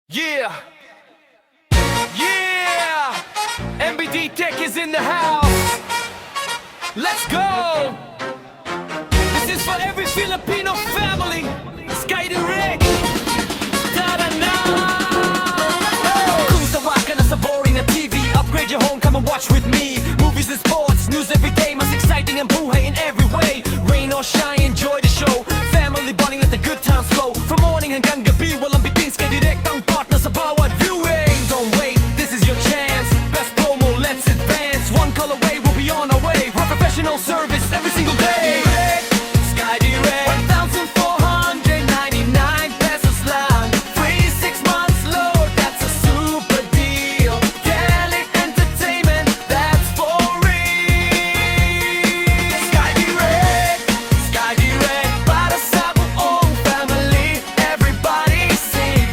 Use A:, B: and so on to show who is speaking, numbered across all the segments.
A: Yeah! Yeah! Mbd-Tech is in the house! Let's go! This is for every Filipino family! SKYdirect! Ta-da-na! Kung sawa ka na sa boring na TV, upgrade your home, come and watch with me. Movies and sports, news every day, mas exciting ang buhay in every way. Rain or shine, enjoy the show. Family bonding, let the good times flow. From morning hanggang gabi, walang bitin, SKYdirect ang partner sa bawat viewing. Don't wait, this is your chance. Best promo, let's advance. One call away, we'll be on our way. For professional service every single day. SKYdirect, 1,499 pesos lang. Free 6 months load, that's a super deal. Galit entertainment, that's for real. SKYdirect, para sa buong family. Everybody sing,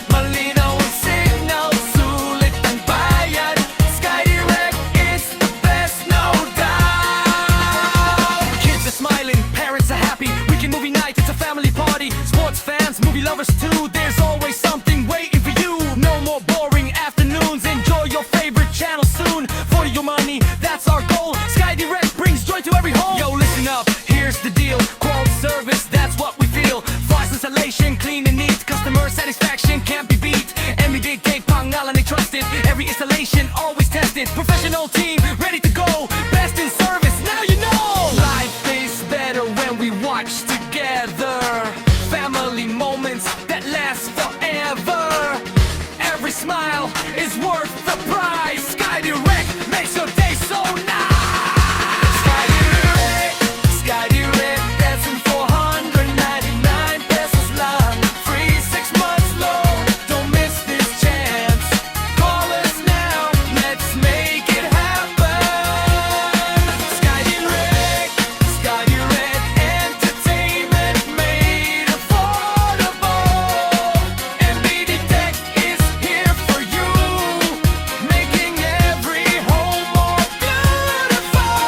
A: malinaw ang signal, sulit ang bayad. SKYdirect is the best, no doubt. Kids are smiling, parents are happy. Weekend movie night, it's a family party. Sports fans, movie lovers too. There's always something waiting for you. No more boring afternoons. Enjoy your favorite channel soon. For your money, that's our goal. SKYdirect brings joy to every home. Yo, listen up, here's the deal. Quality service, that's what we feel. Fast installation, clean and neat. Customer satisfaction can't be beat. Mbd-Tech, pangalan ay trusted. Every installation, always tested. Professional team, ready to go. Best in service, now you know. Life is better when we watch together. Family moments that last forever. Every smile is worth the price. SKYdirect makes your day so nice. SKYdirect, that's in 499 pesos lang. Free 6 months load, don't miss this chance. Call us now, let's make it happen. SKYdirect, entertainment made affordable. Mbd-Tech is here for you, making every home more beautiful.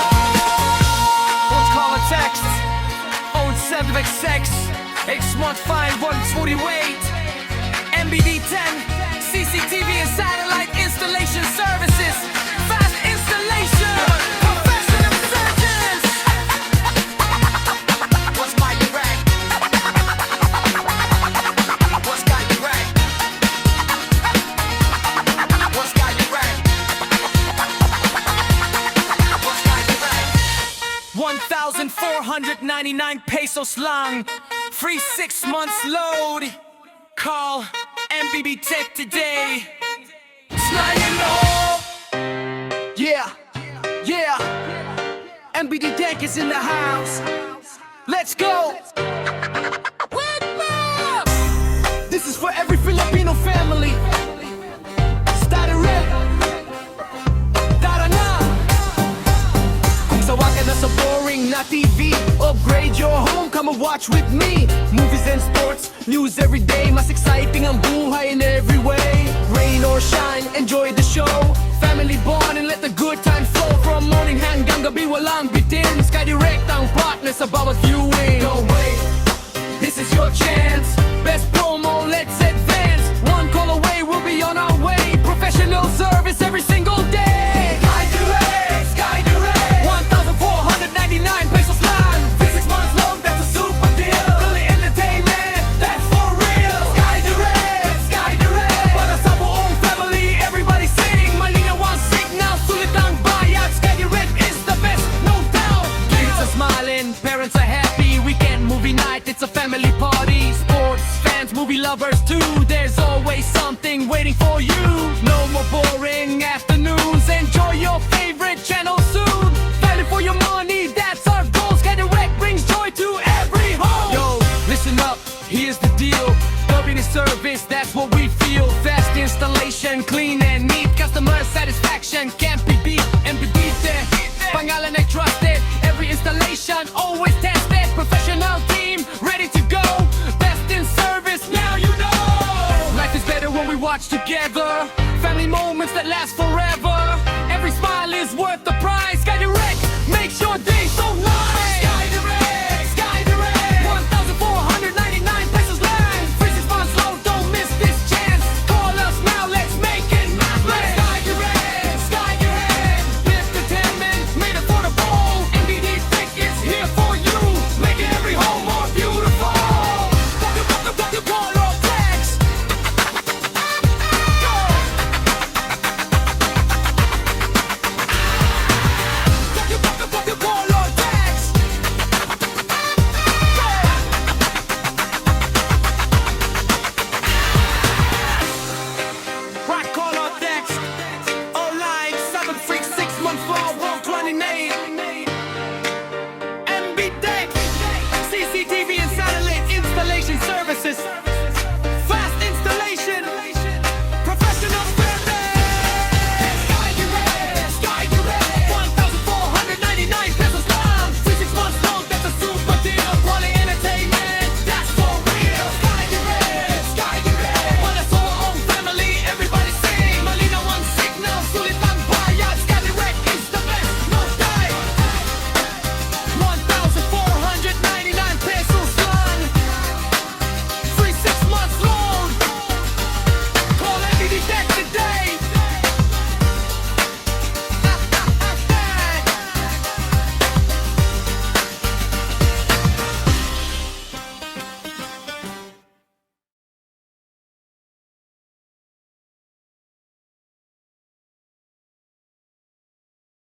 A: Let's call a text 07XX X-Month 5148. Mbd-Tech, CCTV and satellite installation services. Fast installation, professional surgeons. What's my direct? What's SKYdirect? What's SKYdirect? What's SKYdirect? 1,499 pesos lang. Free 6 months load. Call Mbd-Tech today. Yeah, yeah. Mbd-Tech is in the house. Let's go. Wake up! This is for every Filipino family. SKYdirect. Ta-da-na! Kung sawa ka na sa boring na TV, upgrade your home, come and watch with me. Movies and sports, news every day, mas exciting ang buhay in every way. Rain or shine, enjoy the show. Family bond and let the good times flow. From morning hanggang gabi, walang bitin. SKYdirect ang partner sa bawat viewing. Don't wait, this is your chance. Best promo, let's advance. One call away, we'll be on our way. Professional service every single day. SKYdirect, 1,499 pesos lang. Free 6 months load, that's a super deal. Fully entertainment, that's for real. SKYdirect, para sa buong family. Everybody sing, malinaw ang signal, sulit ang bayad. SKYdirect is the best, no doubt. Kids are smiling, parents are happy. Weekend movie night, it's a family party. Sports fans, movie lovers too. There's always something waiting for you. No more boring afternoons. Enjoy your favorite channel soon. Value for your money, that's our goal. SKYdirect brings joy to every home. Yo, listen up, here's the deal. Quality service, that's what we feel. Fast installation, clean and neat. Customer satisfaction can't be beat. Mbd-Tech, pangalan ay trusted. Every installation, always tested. Professional team, ready to go. Best in service, now you know. Life is better when we watch together. Family moments that last forever. Every smile is worth the price.